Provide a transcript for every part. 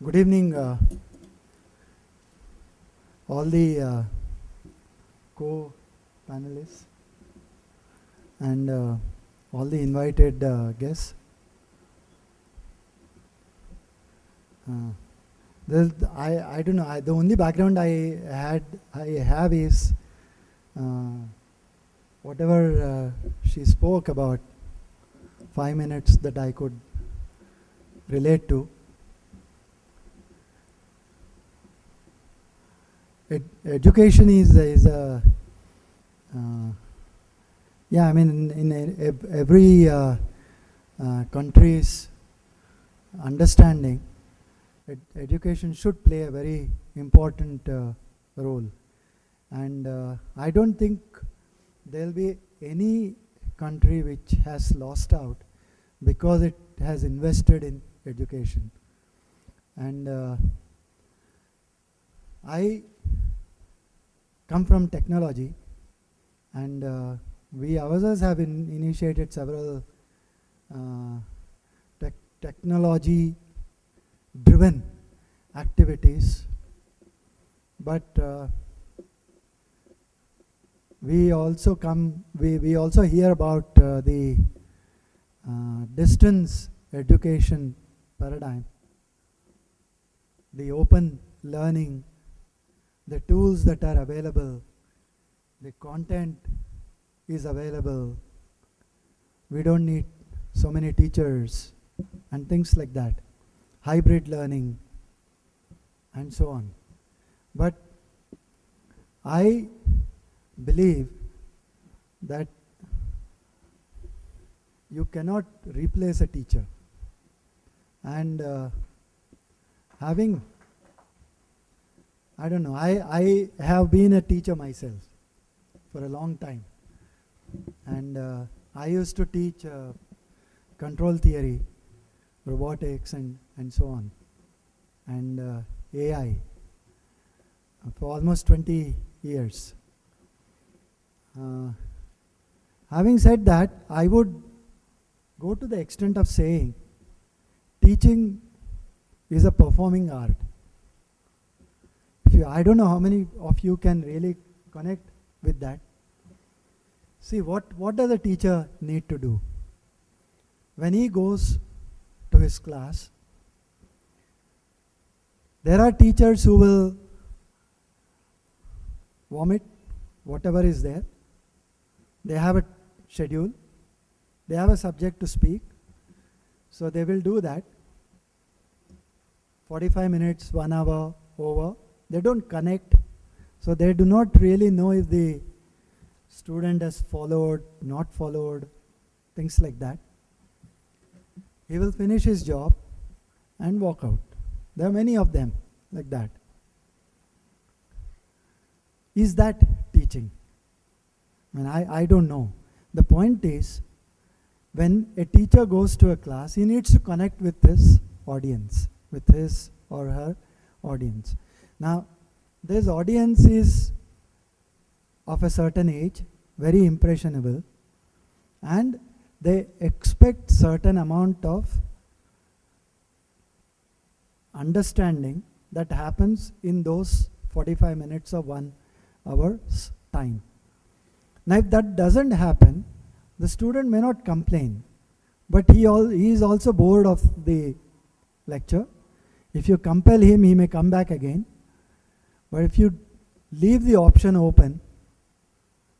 Good evening, all the co-panelists and all the invited guests. I don't know. The only background I have is whatever she spoke about 5 minutes that I could relate to. Education is a yeah, I mean in every country's understanding, education should play a very important role, and I don't think there will be any country which has lost out because it has invested in education. And I come from technology, and we ourselves have initiated several technology driven activities, but we also hear about the distance education paradigm, the open learning, the tools that are available, the content is available, we don't need so many teachers and things like that, hybrid learning and so on. But I believe that you cannot replace a teacher, and I don't know, I have been a teacher myself for a long time, and I used to teach control theory, robotics and so on, and AI for almost 20 years. Having said that, I would go to the extent of saying teaching is a performing art. I don't know how many of you can really connect with that. See, what does a teacher need to do? When he goes to his class, there are teachers who will vomit whatever is there. They have a schedule, they have a subject to speak, so they will do that. 45 minutes, 1 hour, over. They don't connect, so they do not really know if the student has followed, not followed, things like that. He will finish his job and walk out. There are many of them like that. Is that teaching? I mean, I don't know. The point is, when a teacher goes to a class, he needs to connect with his audience, with his or her audience. Now, this audience is of a certain age, very impressionable, and they expect certain amount of understanding that happens in those 45 minutes or 1 hour's time. Now, if that doesn't happen, the student may not complain, but he is also bored of the lecture. If you compel him, he may come back again. But if you leave the option open,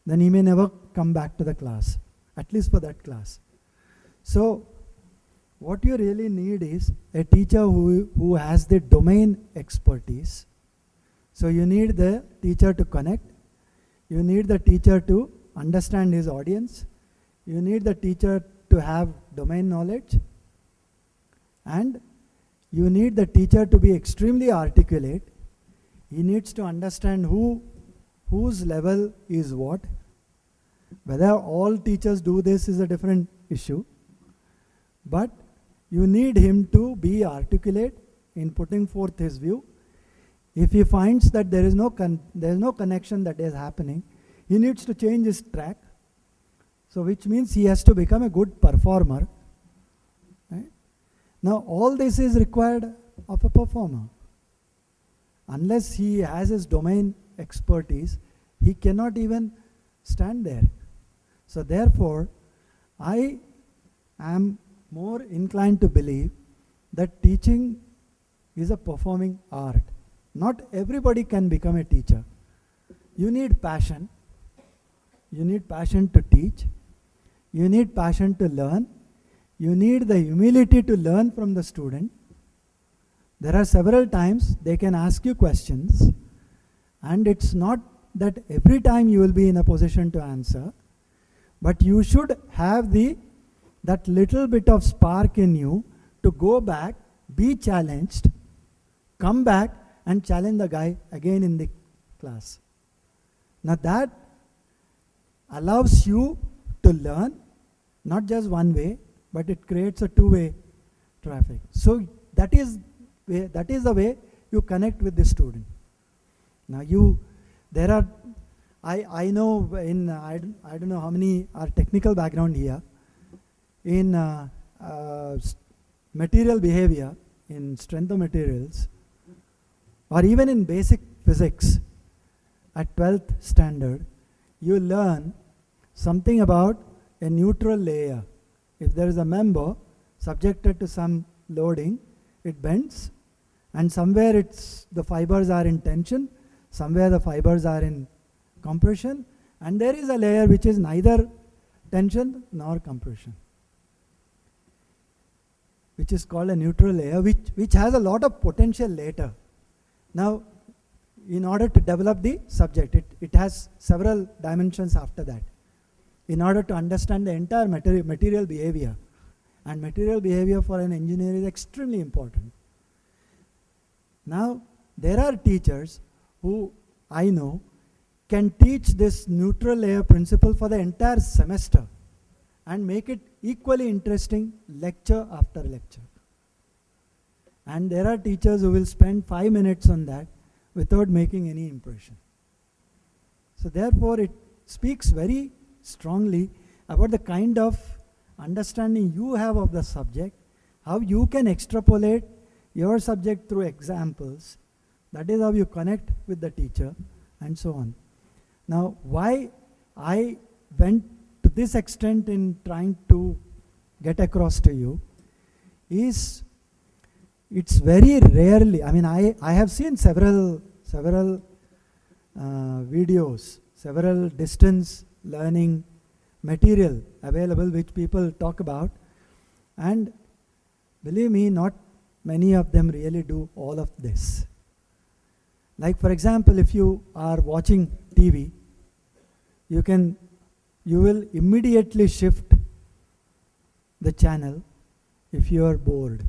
then he may never come back to the class, at least for that class. So what you really need is a teacher who has the domain expertise. So you need the teacher to connect, you need the teacher to understand his audience, you need the teacher to have domain knowledge, and you need the teacher to be extremely articulate. He needs to understand whose level is what. Whether all teachers do this is a different issue, but you need him to be articulate in putting forth his view. If he finds that there is no connection that is happening, he needs to change his track. So which means he has to become a good performer. Right? Now all this is required of a performer. Unless he has his domain expertise, he cannot even stand there. So therefore, I am more inclined to believe that teaching is a performing art. Not everybody can become a teacher. You need passion. You need passion to teach. You need passion to learn. You need the humility to learn from the student. There are several times they can ask you questions, and it's not that every time you will be in a position to answer, but you should have that little bit of spark in you to go back, be challenged, come back and challenge the guy again in the class. Now that allows you to learn, not just one way, but it creates a two-way traffic. So that is the way you connect with the student. Now I know I don't know how many are technical background here. In material behavior, in strength of materials, or even in basic physics at 12th standard, you learn something about a neutral layer. If there is a member subjected to some loading, it bends, and somewhere the fibers are in tension, somewhere the fibers are in compression, and there is a layer which is neither tension nor compression, which is called a neutral layer, which has a lot of potential later. Now, in order to develop the subject, it has several dimensions after that. In order to understand the entire material behavior, and material behavior for an engineer is extremely important. Now, there are teachers who I know can teach this neutral layer principle for the entire semester and make it equally interesting lecture after lecture. And there are teachers who will spend 5 minutes on that without making any impression. So therefore, it speaks very strongly about the kind of understanding you have of the subject, how you can extrapolate your subject through examples. That is how you connect with the teacher, and so on. Now, why I went to this extent in trying to get across to you is, it's very rarely, I mean, I have seen several videos, several distance learning material available which people talk about, and believe me, not many of them really do all of this. Like for example, if you are watching TV, you will immediately shift the channel if you are bored.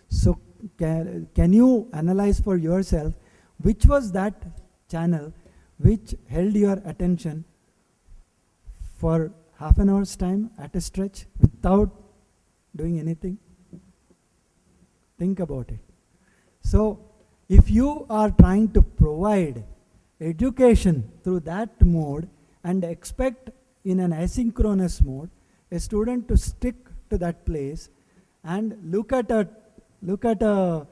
So can you analyze for yourself which was that channel which held your attention for half an hour's time at a stretch without doing anything? Think about it. So if you are trying to provide education through that mode and expect in an asynchronous mode a student to stick to that place and look at a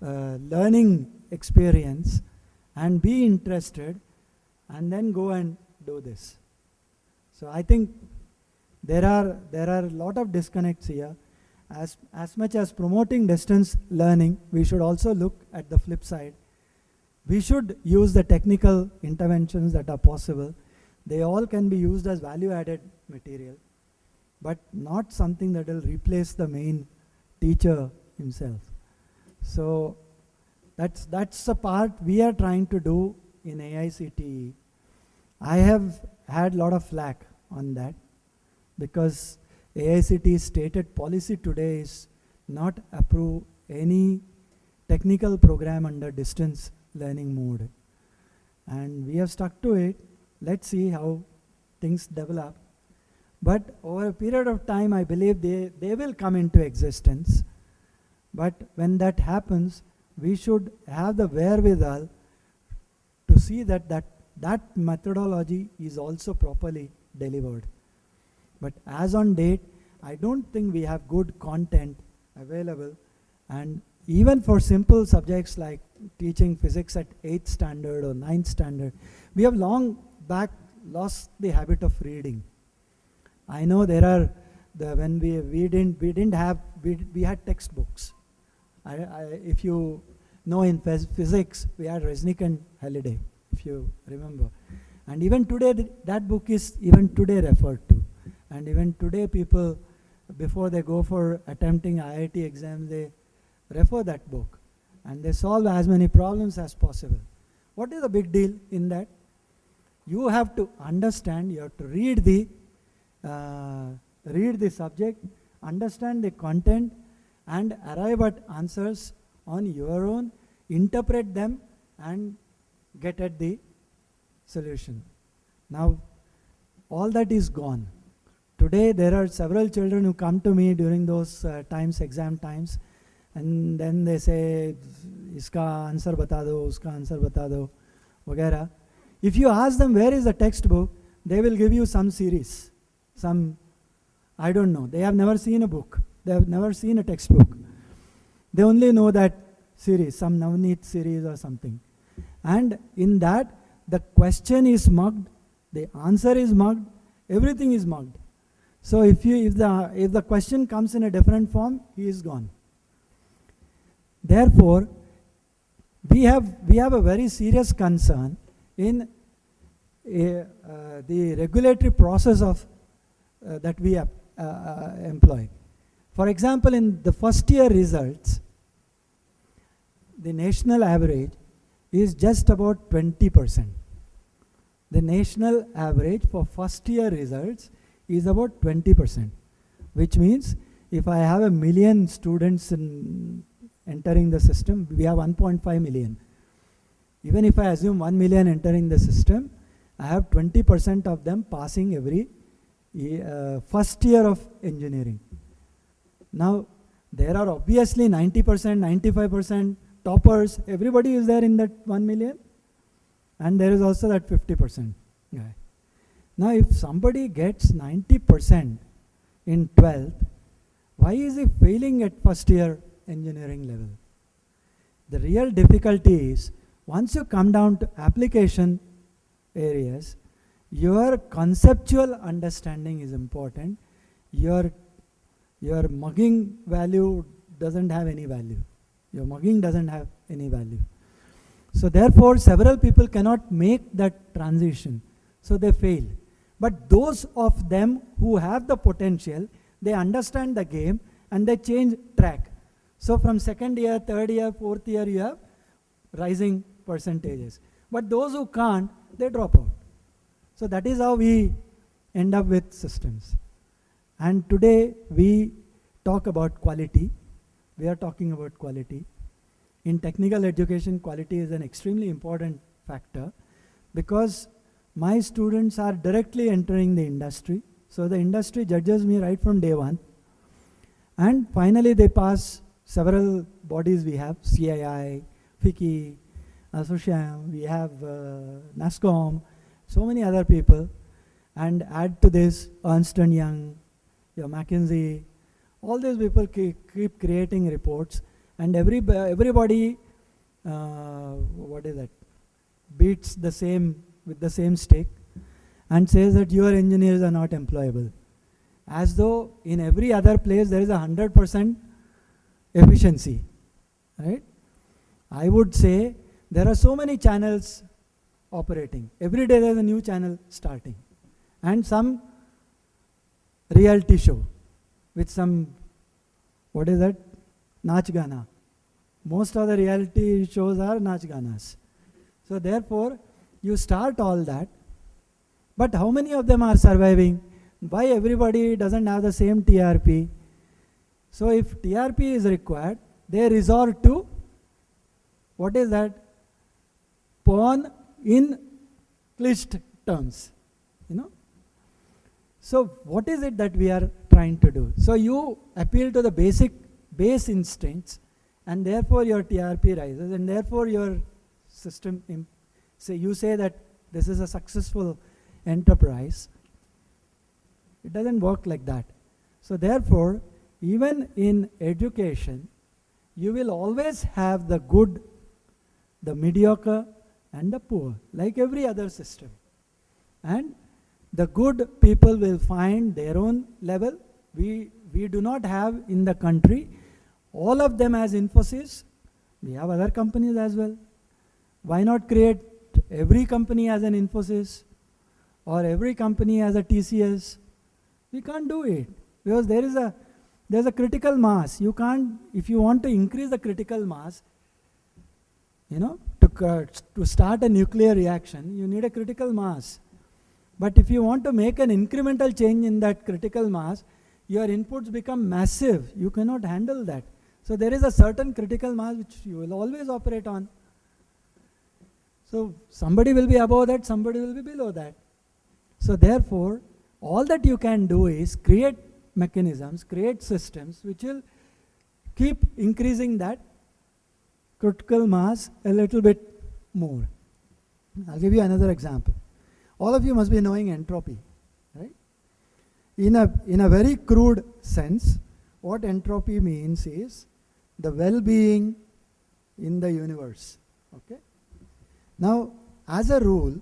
learning experience and be interested and then go and do this. So I think there are a lot of disconnects here. As much as promoting distance learning, we should also look at the flip side. We should use the technical interventions that are possible. They all can be used as value-added material, but not something that will replace the main teacher himself. So that's the part we are trying to do in AICTE. I have had a lot of flack on that because AICTE's stated policy today is not approve any technical program under distance learning mode. And we have stuck to it. Let's see how things develop. But over a period of time, I believe they will come into existence. But when that happens, we should have the wherewithal to see that methodology is also properly delivered. But as on date, I don't think we have good content available, and even for simple subjects like teaching physics at 8th standard or 9th standard, we have long back lost the habit of reading. I know there are when we had textbooks. If you know, in physics we had Resnick and Halliday, if you remember, and even today that book is even today referred to, and even today people, before they go for attempting IIT exams, they refer that book and they solve as many problems as possible. What is the big deal in that? You have to understand, you have to read the subject, understand the content, and arrive at answers on your own, interpret them, and get at the solution. Now, all that is gone. Today, there are several children who come to me during those exam times, and then they say, "Iska answer bata do, uska answer bata do," वगैरह. If you ask them where is the textbook, they will give you some series, some, I don't know. They have never seen a book. They have never seen a textbook. They only know that series, some Navneet series or something. And in that, the question is mugged, the answer is mugged, everything is mugged. So if the question comes in a different form, he is gone. Therefore, we have a very serious concern in the regulatory process of that we employ. For example, in the first year results, the national average is just about 20%. The national average for first year results is about 20%, which means if I have 1 million students entering the system, we have 1.5 million. Even if I assume 1 million entering the system, I have 20% of them passing every first year of engineering. Now, there are obviously 90%, 95% toppers. Everybody is there in that 1 million. And there is also that 50% guy. Now, if somebody gets 90% in 12th, why is he failing at first year engineering level? The real difficulty is, once you come down to application areas, your conceptual understanding is important. Your mugging value doesn't have any value. Your mugging doesn't have any value. So therefore, several people cannot make that transition. So they fail. But those of them who have the potential, they understand the game and they change track. So from second year, third year, fourth year, you have rising percentages. But those who can't, they drop out. So that is how we end up with systems. And today we talk about quality. We are talking about quality. In technical education, quality is an extremely important factor because my students are directly entering the industry. So the industry judges me right from day one. And finally they pass several bodies we have, CII, FICCI, ASSOCHAM, we have NASSCOM, so many other people. And add to this Ernst & Young, your McKinsey, all these people keep creating reports. And everybody, beats the same with the same stick and says that your engineers are not employable. As though in every other place there is 100% efficiency, right? I would say there are so many channels operating. Every day there is a new channel starting. And some reality show with some, Nach Gana. Most of the reality shows are Nach Ganas. So therefore, you start all that, but how many of them are surviving? Why everybody doesn't have the same TRP? So if TRP is required, they resort to, Porn in cliched terms, So what is it that we are trying to do? So you appeal to the base instincts, and therefore your TRP rises, and therefore your system, you say that this is a successful enterprise. It doesn't work like that. So therefore, even in education, you will always have the good, the mediocre, and the poor, like every other system. And the good people will find their own level. We do not have in the country all of them as Infosys. We have other companies as well. Why not create every company as an Infosys or every company as a TCS? We can't do it because there's a critical mass. You can't, if you want to increase the critical mass, to start a nuclear reaction, you need a critical mass. But if you want to make an incremental change in that critical mass, your inputs become massive. You cannot handle that. So there is a certain critical mass which you will always operate on. So somebody will be above that, somebody will be below that. So therefore, all that you can do is create mechanisms, create systems which will keep increasing that critical mass a little bit more. I'll give you another example. All of you must be knowing entropy, right? In a very crude sense, what entropy means is the well-being in the universe. Okay? Now, as a rule,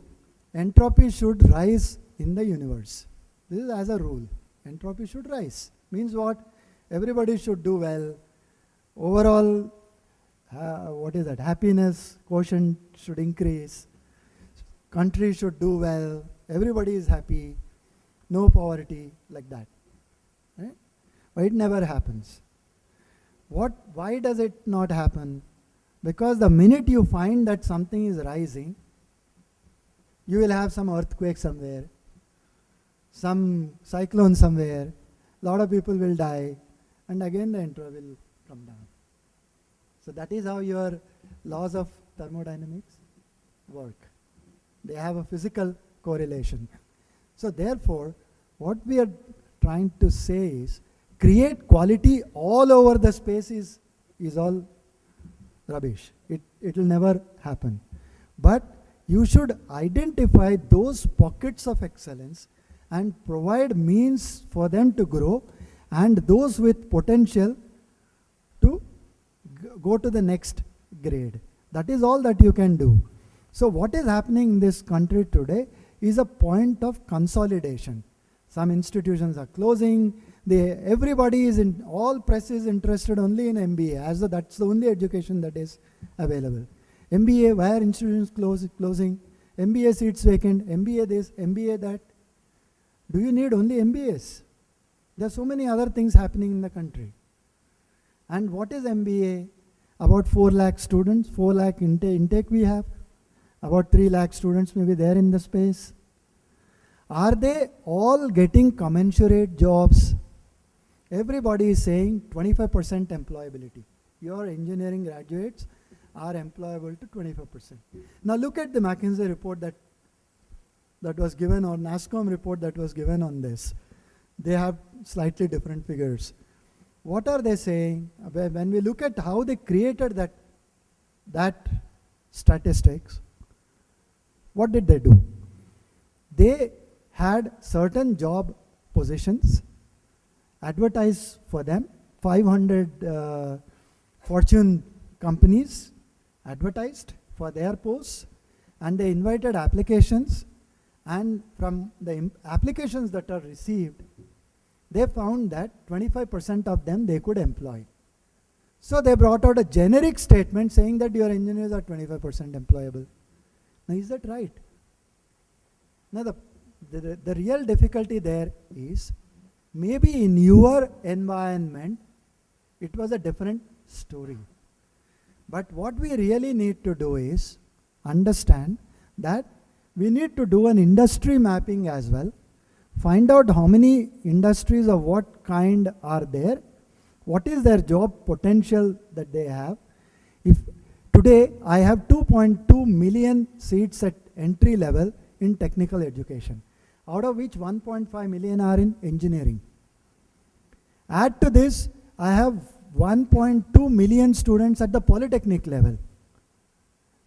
entropy should rise in the universe. This is as a rule. Entropy should rise. Means what? Everybody should do well. Overall, happiness quotient should increase. Country should do well. Everybody is happy. No poverty, like that. Right? But it never happens. Why does it not happen? Because the minute you find that something is rising, you will have some earthquake somewhere, some cyclone somewhere, a lot of people will die, and again the entropy will come down. So that is how your laws of thermodynamics work. They have a physical correlation. So therefore, what we are trying to say is, create quality all over the space is all rubbish. It will never happen. But you should identify those pockets of excellence and provide means for them to grow, and those with potential to go to the next grade. That is all that you can do. So what is happening in this country today is a point of consolidation. Some institutions are closing. Everybody is in, all press is interested only in MBA, as though that's the only education that is available. MBA, why are institutions closing? MBA seats vacant, MBA this, MBA that. Do you need only MBAs? There are so many other things happening in the country. And what is MBA? About 4 lakh students, 4 lakh intake we have. About 3 lakh students may be there in the space. Are they all getting commensurate jobs? Everybody is saying 25% employability. Your engineering graduates are employable to 25%. Now look at the McKinsey report that was given, or NASSCOM report that was given on this. They have slightly different figures. What are they saying? When we look at how they created that statistics, what did they do? They had certain job positions, advertised for them, 500 Fortune companies advertised for their posts, and they invited applications, and from the applications that are received, they found that 25% of them they could employ. So they brought out a generic statement saying that your engineers are 25% employable. Now is that right? Now the real difficulty there is, maybe in your environment it was a different story. But what we really need to do is understand that we need to do an industry mapping as well. Find out how many industries of what kind are there, what is their job potential that they have. If today I have 2.2 million seats at entry level in technical education, out of which 1.5 million are in engineering. Add to this, I have 1.2 million students at the polytechnic level.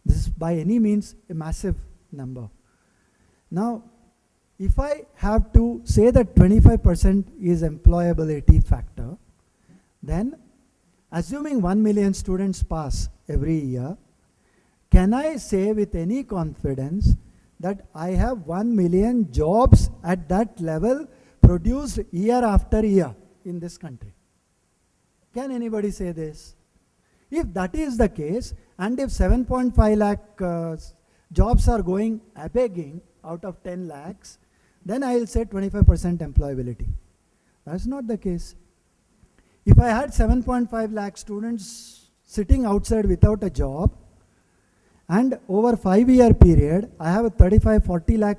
This is by any means a massive number. Now, if I have to say that 25% is employability factor, then assuming 1 million students pass every year, can I say with any confidence that I have 1 million jobs at that level produced year after year in this country? Can anybody say this? If that is the case, and if 7.5 lakh jobs are going begging out of 10 lakhs, then I will say 25% employability. That's not the case. If I had 7.5 lakh students sitting outside without a job, and over 5-year period, I have a 35-40 lakh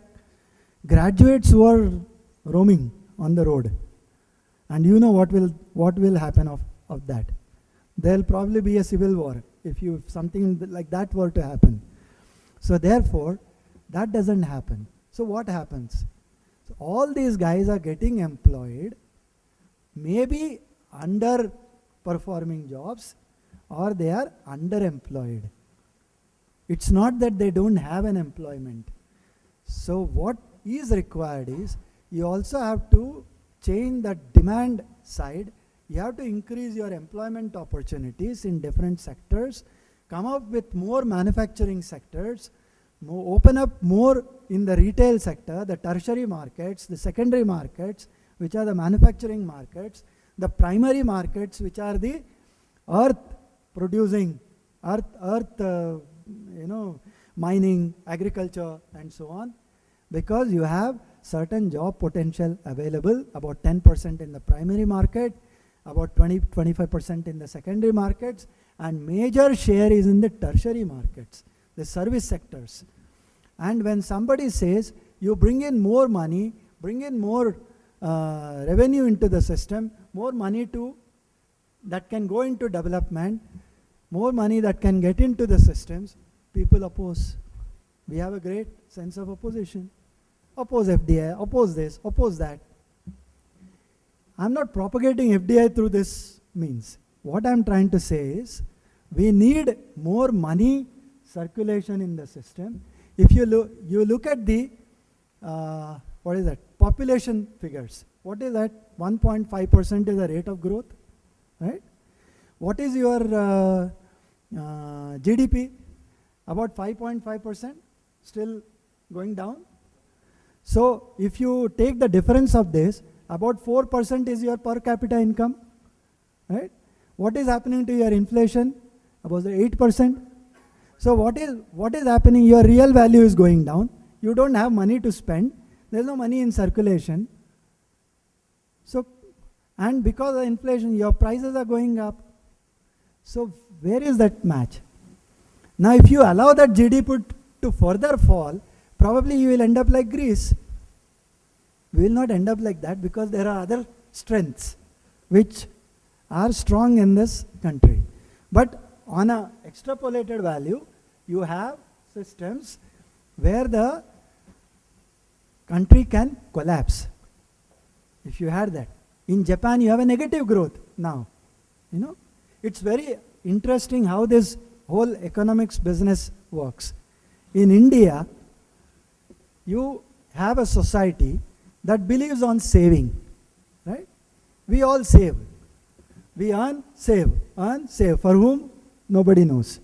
graduates who are roaming on the road. And you know what will happen of that. There will probably be a civil war if something like that were to happen. So therefore, that doesn't happen. So what happens? So all these guys are getting employed, maybe underperforming jobs, or they are underemployed. It's not that they don't have an employment. So what is required is, you also have to change the demand side. You have to increase your employment opportunities in different sectors, come up with more manufacturing sectors, open up more in the retail sector, the tertiary markets, the secondary markets, which are the manufacturing markets, the primary markets, which are the earth producing, mining, agriculture, and so on. Because you have certain job potential available, about 10% in the primary market, about 20-25% in the secondary markets, and major share is in the tertiary markets, the service sectors. And when somebody says, you bring in more money, bring in more revenue into the system, more money that can go into development, more money that can get into the systems, people oppose. We have a great sense of opposition. Oppose FDI, oppose this, oppose that. I'm not propagating FDI through this means. What I'm trying to say is, we need more money circulation in the system. If you look at the, population figures. What is that? 1.5% is the rate of growth, right? What is your GDP? About 5.5%, still going down. So if you take the difference of this, about 4% is your per capita income, right? What is happening to your inflation? About the 8%. So what is happening? Your real value is going down. You don't have money to spend. There's no money in circulation. So, and because of inflation, your prices are going up. So where is that match? Now if you allow that GDP to further fall, probably you will end up like Greece. We will not end up like that, because there are other strengths which are strong in this country. But on an extrapolated value, you have systems where the country can collapse. If you had that. In Japan, you have a negative growth now. It's very interesting how this whole economics business works. In India, you have a society that believes on saving, right? We all save. We earn, save, earn, save. For whom? Nobody knows.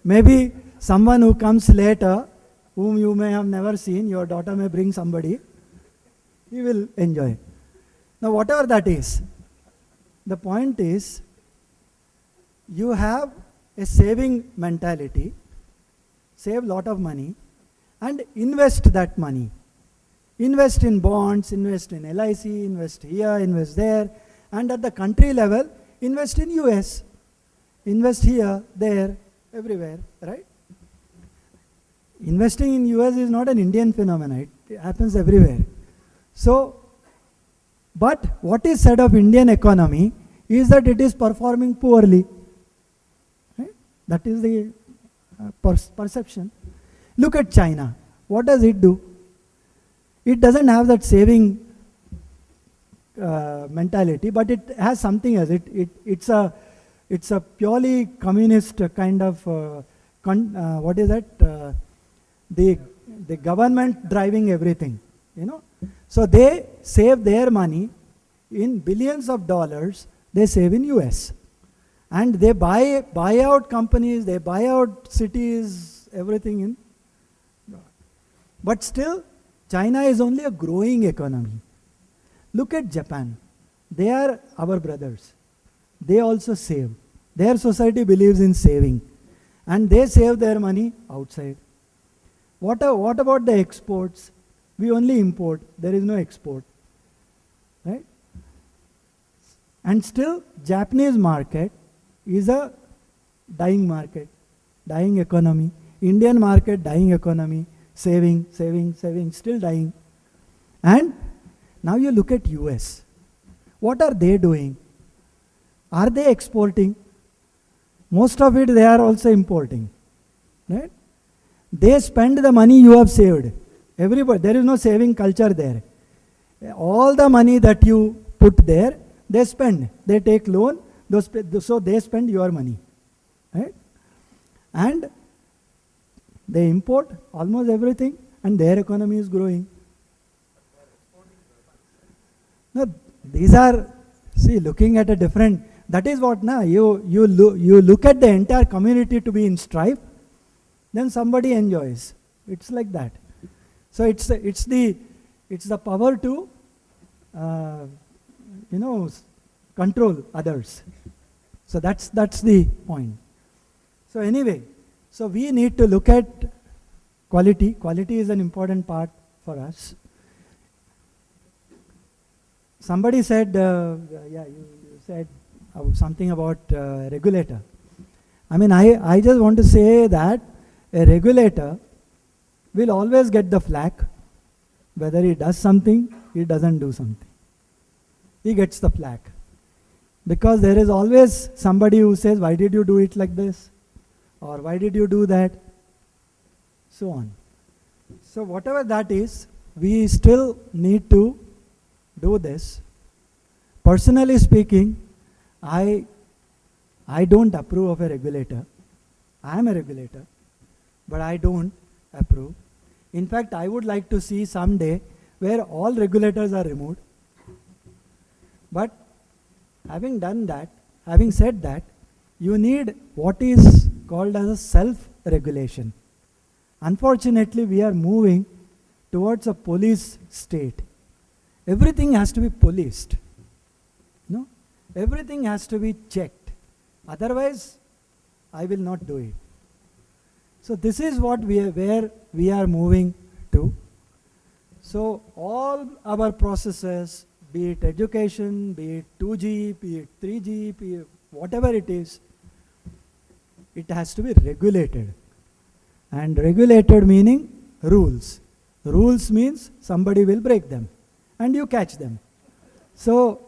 Maybe someone who comes later, whom you may have never seen, your daughter may bring somebody, he will enjoy. Now whatever that is, the point is, you have a saving mentality, save a lot of money, and invest that money. Invest in bonds, invest in LIC, invest here, invest there, and at the country level, invest in US, invest here, there, everywhere, right? Investing in US is not an Indian phenomenon, it happens everywhere. So, but what is said of Indian economy is that it is performing poorly. Right? That is the perception. Look at China. What does it do? It doesn't have that saving mentality, but it has something as it's a purely communist kind of what is that? The government driving everything, So they save their money in billions of dollars. They save in US, And they buy out companies, they buy out cities, everything in. But still, China is only a growing economy. Look at Japan. They are our brothers. They also save. Their society believes in saving. And they save their money outside. What about the exports? We only import. There is no export. Right? And still, Japanese market is a dying market, dying economy. Indian market, dying economy. Saving, still dying. And now you look at US. What are they doing? Are they exporting? Most of it they are also importing. Right? They spend the money you have saved. Everybody, there is no saving culture there. All the money that you put there, they spend. They take loan, so they spend your money. Right? And they import almost everything, and their economy is growing. No, these are, see, looking at a different, that is what now, you look at the entire community to be in strife, then somebody enjoys. It's like that. So it's the power to, control others. So that's the point. So anyway, so we need to look at quality. Quality is an important part for us. Somebody said, you said something about regulator. I mean, I just want to say that a regulator will always get the flack, whether he does something, he doesn't do something. He gets the flack. Because there is always somebody who says, why did you do it like this? Or why did you do that? So on. So whatever that is, we still need to do this. Personally speaking, I don't approve of a regulator. I am a regulator, but I don't approve. In fact, I would like to see someday where all regulators are removed. But having done that, having said that, you need what is called as a self-regulation. Unfortunately, we are moving towards a police state. Everything has to be policed. No? Everything has to be checked. Otherwise, I will not do it. So this is what where we are moving to. So all our processes, be it education, be it 2G, be it 3G, be it whatever it is, it has to be regulated. And regulated meaning rules. Rules means somebody will break them and you catch them. So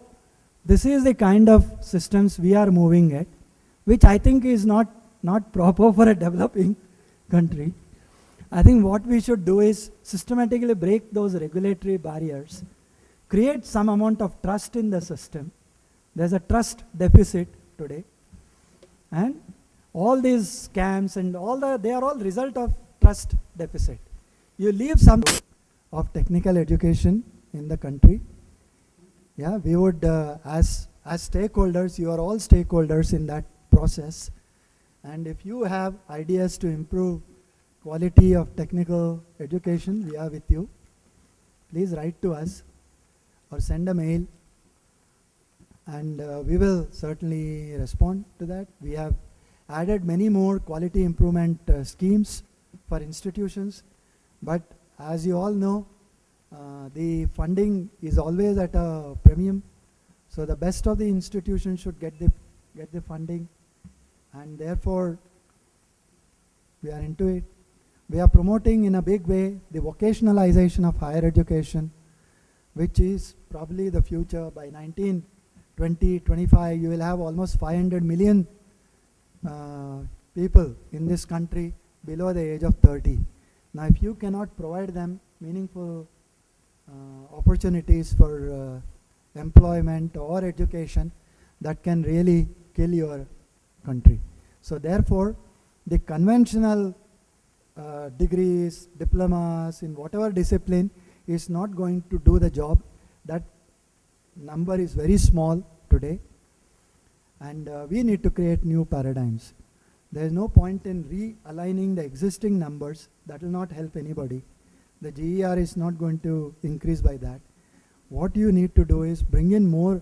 this is the kind of systems we are moving at, which I think is not proper for a developing country. I think what we should do is systematically break those regulatory barriers, create some amount of trust in the system. There's a trust deficit today. And all these scams and they are all result of trust deficit. You leave some of technical education in the country. Yeah, we would, as stakeholders, you are all stakeholders in that process. And if you have ideas to improve quality of technical education, we are with you. Please write to us or send a mail, and we will certainly respond to that. We have added many more quality improvement schemes for institutions, but as you all know, the funding is always at a premium. So the best of the institutions should get the funding, and therefore we are into it. We are promoting in a big way the vocationalization of higher education, which is probably the future. By 2025, you will have almost 500 million people in this country below the age of 30. Now, if you cannot provide them meaningful opportunities for employment or education, that can really kill your country. So therefore, the conventional degrees, diplomas in whatever discipline is not going to do the job. That number is very small today. And we need to create new paradigms. There is no point in realigning the existing numbers. That will not help anybody. The GER is not going to increase by that. What you need to do is bring in more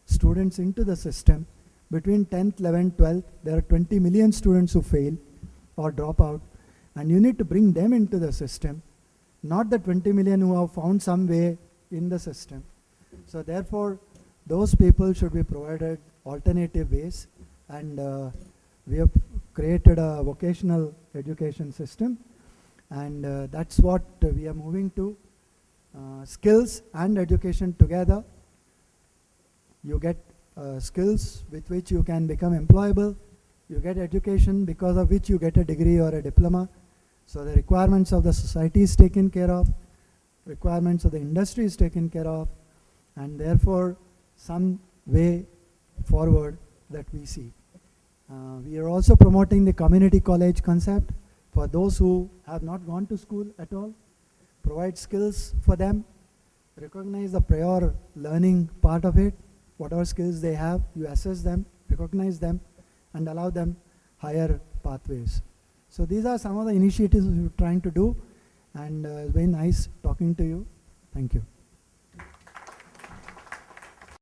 students into the system. Between 10th, 11th, 12th, there are 20 million students who fail or drop out, and you need to bring them into the system, not the 20 million who have found some way in the system. So therefore, those people should be provided alternative ways, and we have created a vocational education system, and that's what we are moving to. Skills and education together. You get skills with which you can become employable. You get education because of which you get a degree or a diploma. So the requirements of the society is taken care of, requirements of the industry is taken care of, and therefore some way forward that we see. We are also promoting the community college concept for those who have not gone to school at all. Provide skills for them, recognize the prior learning part of it. Whatever skills they have, you assess them, recognize them, and allow them higher pathways. So these are some of the initiatives we're trying to do, and it's very nice talking to you. Thank you.